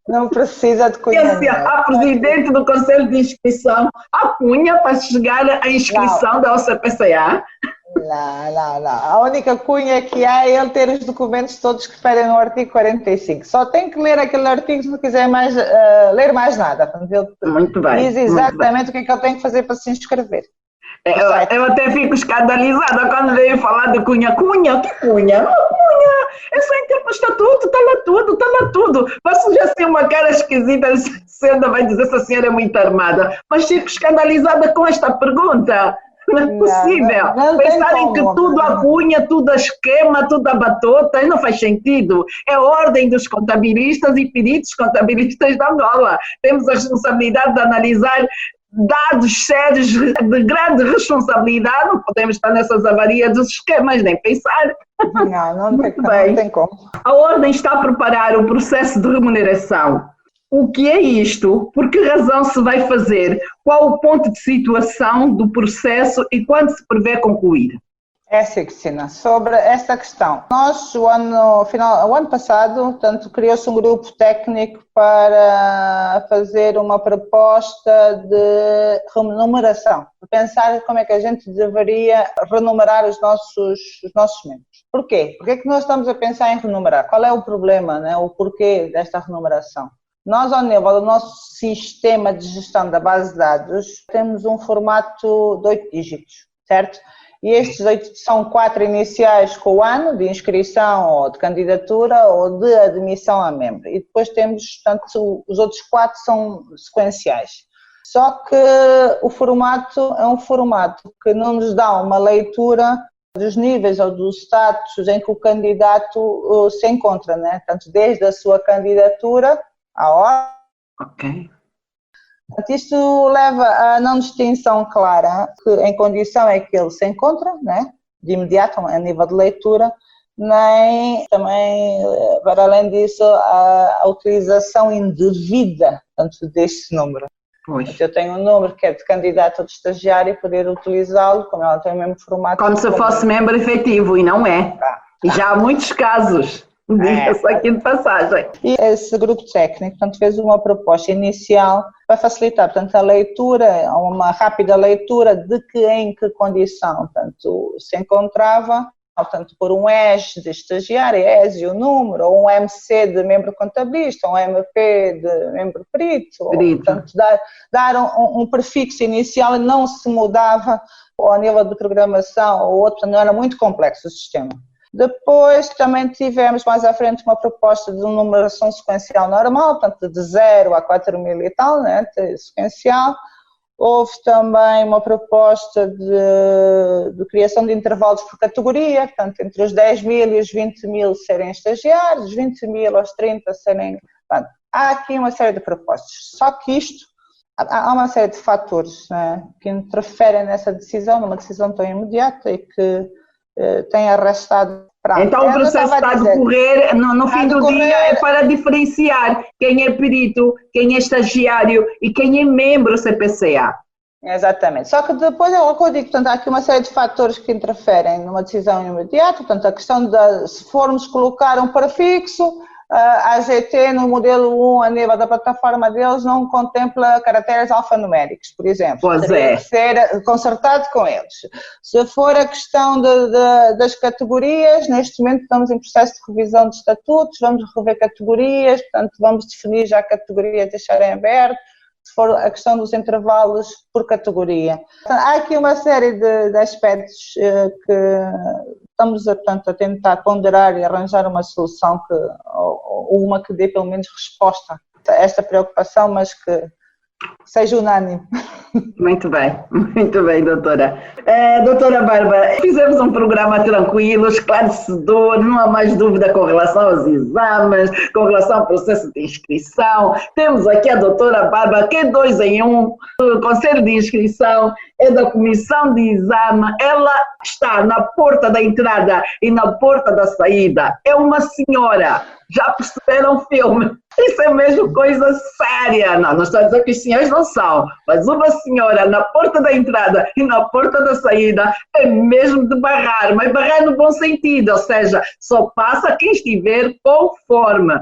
Não precisa de cunha. A presidente do Conselho de Inscrição, a cunha para chegar à inscrição da OCPCA. Não. A única cunha que há é ele ter os documentos todos que referem no artigo 45. Só tem que ler aquele artigo se não quiser mais, ler mais nada. Portanto, ele muito bem, diz exatamente o que é que ele tem que fazer para se inscrever. Eu até fico escandalizada quando veio falar de cunha. Cunha? Que cunha? Não, cunha! É só em termos de estatuto, está lá tudo. Posso já ser uma cara esquisita, se ainda vai dizer se a senhora é muito armada, mas fico escandalizada com esta pergunta. Não é possível. Não pensarem que tudo a cunha, tudo a esquema, tudo a batota, não faz sentido. É a ordem dos contabilistas e peritos contabilistas da Angola. Temos a responsabilidade de analisar dados sérios de grande responsabilidade, não podemos estar nessas avarias dos esquemas, nem pensar. Não tem como. A ordem está a preparar o processo de remuneração. O que é isto? Por que razão se vai fazer? Qual o ponto de situação do processo e quando se prevê concluir? É sim, Cristina. Sobre esta questão, nós, o ano passado, portanto, criou-se um grupo técnico para fazer uma proposta de remuneração, para pensar como é que a gente deveria remunerar os nossos membros. Porquê? Porquê é que nós estamos a pensar em remunerar? Qual é o problema, né? O porquê desta remuneração? Nós, ao nível do nosso sistema de gestão da base de dados, temos um formato de 8 dígitos, certo? E estes 8 são 4 iniciais com o ano de inscrição ou de candidatura ou de admissão a membro. E depois temos, portanto, os outros 4 são sequenciais. Só que o formato é um formato que não nos dá uma leitura dos níveis ou dos status em que o candidato se encontra, né? Portanto, desde a sua candidatura à hora. Ok. Portanto, isto leva a não distinção clara que em condição é que ele se encontra, né, de imediato, a nível de leitura, nem também, para além disso, a utilização indevida, portanto, deste número. Pois. Eu tenho um número que é de candidato ou de estagiário e poder utilizá-lo, como ela tem o mesmo formato. Como se fosse membro efetivo, e não é. E já há muitos casos. Diga-se aqui de passagem. E esse grupo técnico, portanto, fez uma proposta inicial para facilitar, portanto, a leitura, uma rápida leitura de que em que condição, portanto, se encontrava, portanto, por um ES de estagiário, ES e o número, ou um MC de membro contabilista, ou um MP de membro perito, ou, portanto, dar um prefixo inicial e não se mudava ao nível de programação ou outro, não era muito complexo o sistema. Depois também tivemos mais à frente uma proposta de numeração sequencial normal, portanto de 0 a 4.000 e tal, né, sequencial. Houve também uma proposta de criação de intervalos por categoria, portanto entre os 10.000 e os 20.000 serem estagiários, os 20.000 aos 30 serem... Portanto, há aqui uma série de propostas, só que isto, há uma série de fatores, né, que interferem nessa decisão, numa decisão tão imediata e que tem arrastado para... Então o processo está a decorrer, no fim do dia, é para diferenciar quem é perito, quem é estagiário e quem é membro CPCA. Exatamente. Só que depois, é o que eu digo, portanto, há aqui uma série de fatores que interferem numa decisão imediata, portanto, a questão de, se formos colocar um prefixo, a AGT no modelo 1, a nível da plataforma deles, não contempla caracteres alfanuméricos, por exemplo. Pois teria que ser consertado com eles. Se for a questão das categorias, neste momento estamos em processo de revisão de estatutos, vamos rever categorias, portanto vamos definir já categorias, deixarem aberto. se for a questão dos intervalos por categoria. Há aqui uma série de aspectos que estamos portanto, a tentar ponderar e arranjar uma solução ou uma que dê pelo menos resposta a esta preocupação, mas que seja unânime. Muito bem, doutora. Doutora Bárbara, fizemos um programa tranquilo, esclarecedor, não há mais dúvida com relação aos exames, com relação ao processo de inscrição. Temos aqui a doutora Bárbara, que é 2 em 1, o conselho de inscrição é da comissão de exame, ela está na porta da entrada e na porta da saída. É uma senhora, já perceberam o filme? Isso é mesmo coisa séria. Não estou a dizer que os senhores não são, mas uma senhora na porta da entrada e na porta da saída é mesmo de barrar, mas barrar no bom sentido, ou seja, só passa quem estiver conforme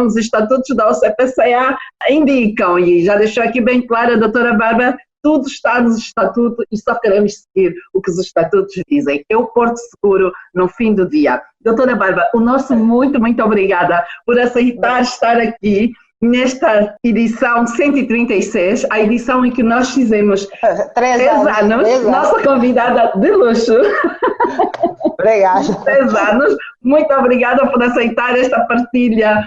os estatutos da OCPCA indicam, e já deixou aqui bem claro a doutora Bárbara, tudo está nos estatutos e só queremos seguir o que os estatutos dizem. É o porto seguro no fim do dia. Doutora Bárbara, o nosso muito obrigada por aceitar estar aqui nesta edição 136, a edição em que nós fizemos 3 anos, nossa convidada de luxo. Obrigada. 3 anos. Muito obrigada por aceitar esta partilha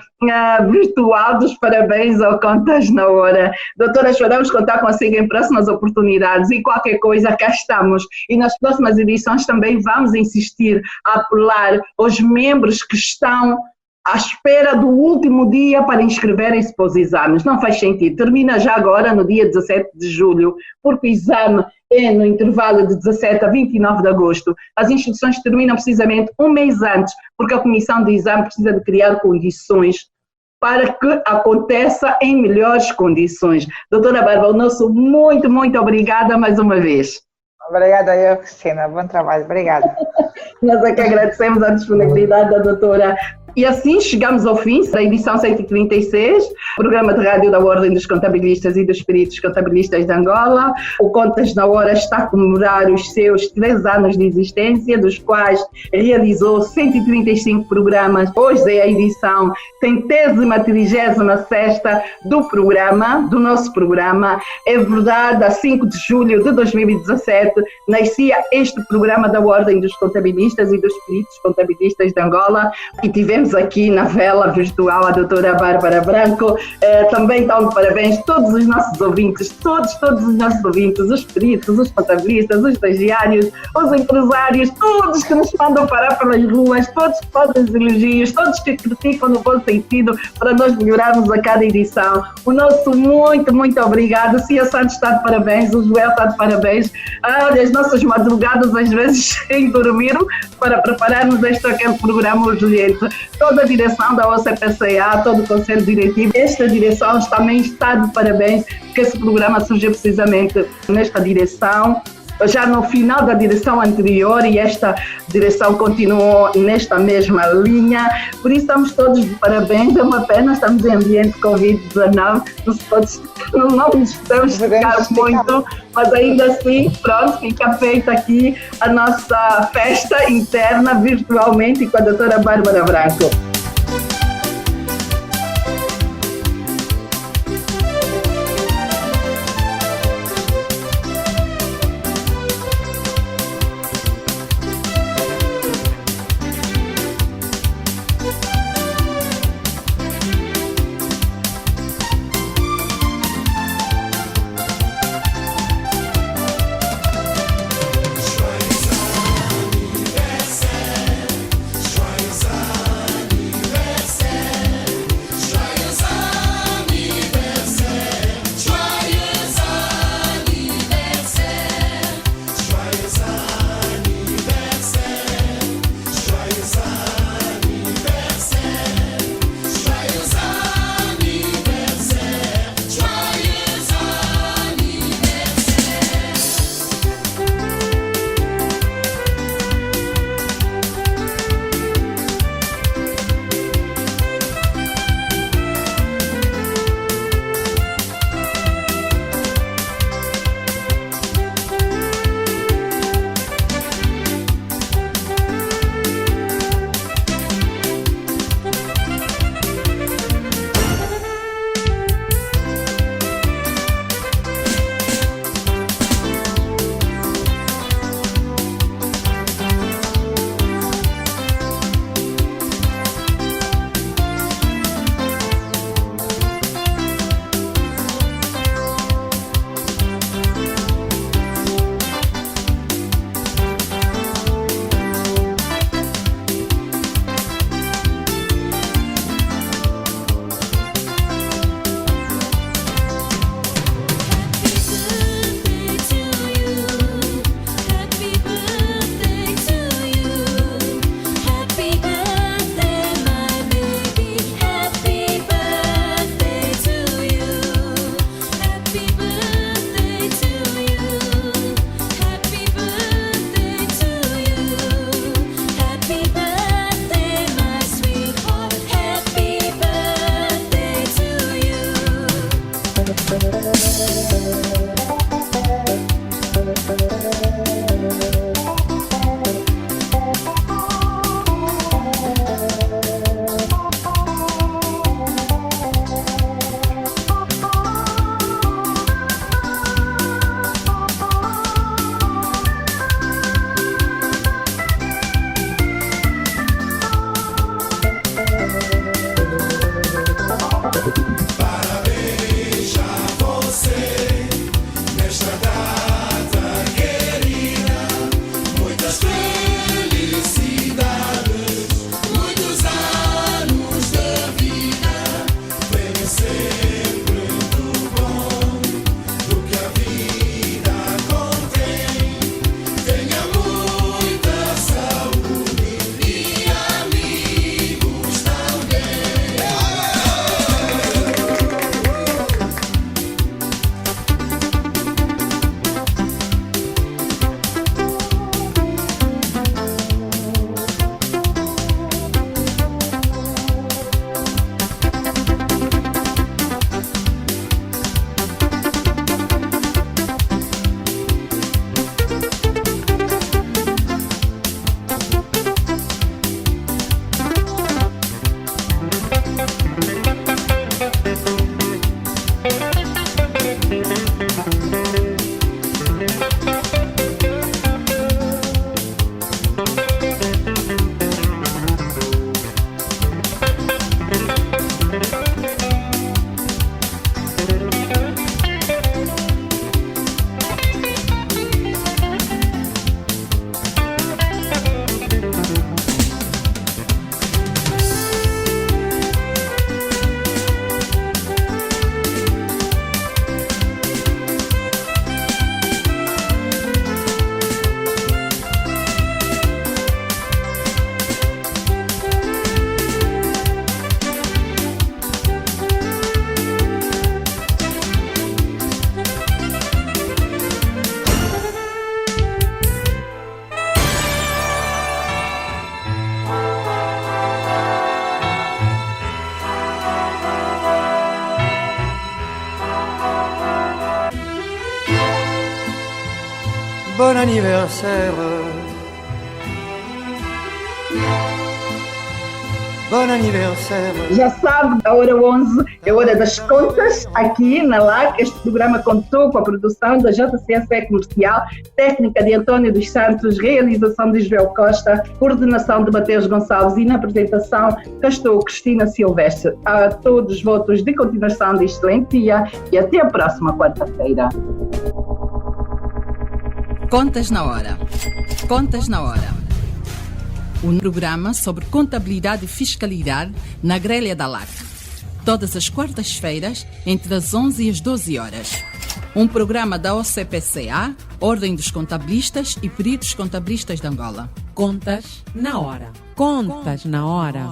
virtual dos parabéns ao Contas na Hora. Doutora, esperamos contar consigo em próximas oportunidades e qualquer coisa, cá estamos. E nas próximas edições também vamos insistir a apelar aos membros que estão à espera do último dia para inscreverem-se para os exames. Não faz sentido. Termina já agora, no dia 17 de julho, porque o exame é no intervalo de 17 a 29 de agosto. As inscrições terminam precisamente um mês antes, porque a comissão de exame precisa de criar condições para que aconteça em melhores condições. Doutora Bárbara, o nosso muito obrigada mais uma vez. Obrigada eu, Cristina. Bom trabalho. Obrigada. Nós é que agradecemos a disponibilidade da doutora. E assim chegamos ao fim da edição 136, programa de rádio da Ordem dos Contabilistas e dos Peritos Contabilistas de Angola. O Contas na Hora está a comemorar os seus 3 anos de existência, dos quais realizou 135 programas. Hoje é a edição 136ª do nosso programa. É verdade, a 5 de julho de 2017 nascia este programa da Ordem dos Contabilistas e dos Peritos Contabilistas de Angola, e tivemos aqui na vela virtual a doutora Bárbara Branco. Também dão de parabéns todos os nossos ouvintes, todos os nossos ouvintes, os peritos, os contabilistas, os estagiários, os empresários, todos que nos mandam parar pelas ruas, todos que fazem os elogios, todos que criticam no bom sentido para nós melhorarmos a cada edição. O nosso muito obrigado. O Cia Santos está de parabéns, o Joel está de parabéns. Olha, as nossas madrugadas às vezes sem dormir para prepararmos este aquele programa urgente. Toda a direção da OCPCA, todo o Conselho Diretivo, esta direção também está de parabéns, porque esse programa surgiu precisamente nesta direção, já no final da direção anterior, e esta direção continuou nesta mesma linha, por isso estamos todos de parabéns. É uma pena, estamos em ambiente Covid-19, não nos podemos ficar muito, mas ainda assim, pronto, fica feita aqui a nossa festa interna virtualmente com a doutora Bárbara Branco. anniversaire. Bon anniversaire. Já sabe, a hora 11 é hora das contas aqui na LAC. Este programa contou com a produção da JCSE Comercial, técnica de António dos Santos, realização de Joel Costa, coordenação de Mateus Gonçalves e na apresentação cá estou Cristina Silvestre. A todos votos de continuação de excelente dia e até a próxima quarta-feira. Contas na hora. Contas na hora. Um programa sobre contabilidade e fiscalidade na grelha da LAC. Todas as quartas-feiras, entre as 11 e as 12 horas. Um programa da OCPCA, Ordem dos Contabilistas e Peritos Contabilistas de Angola. Contas na hora. Contas na hora.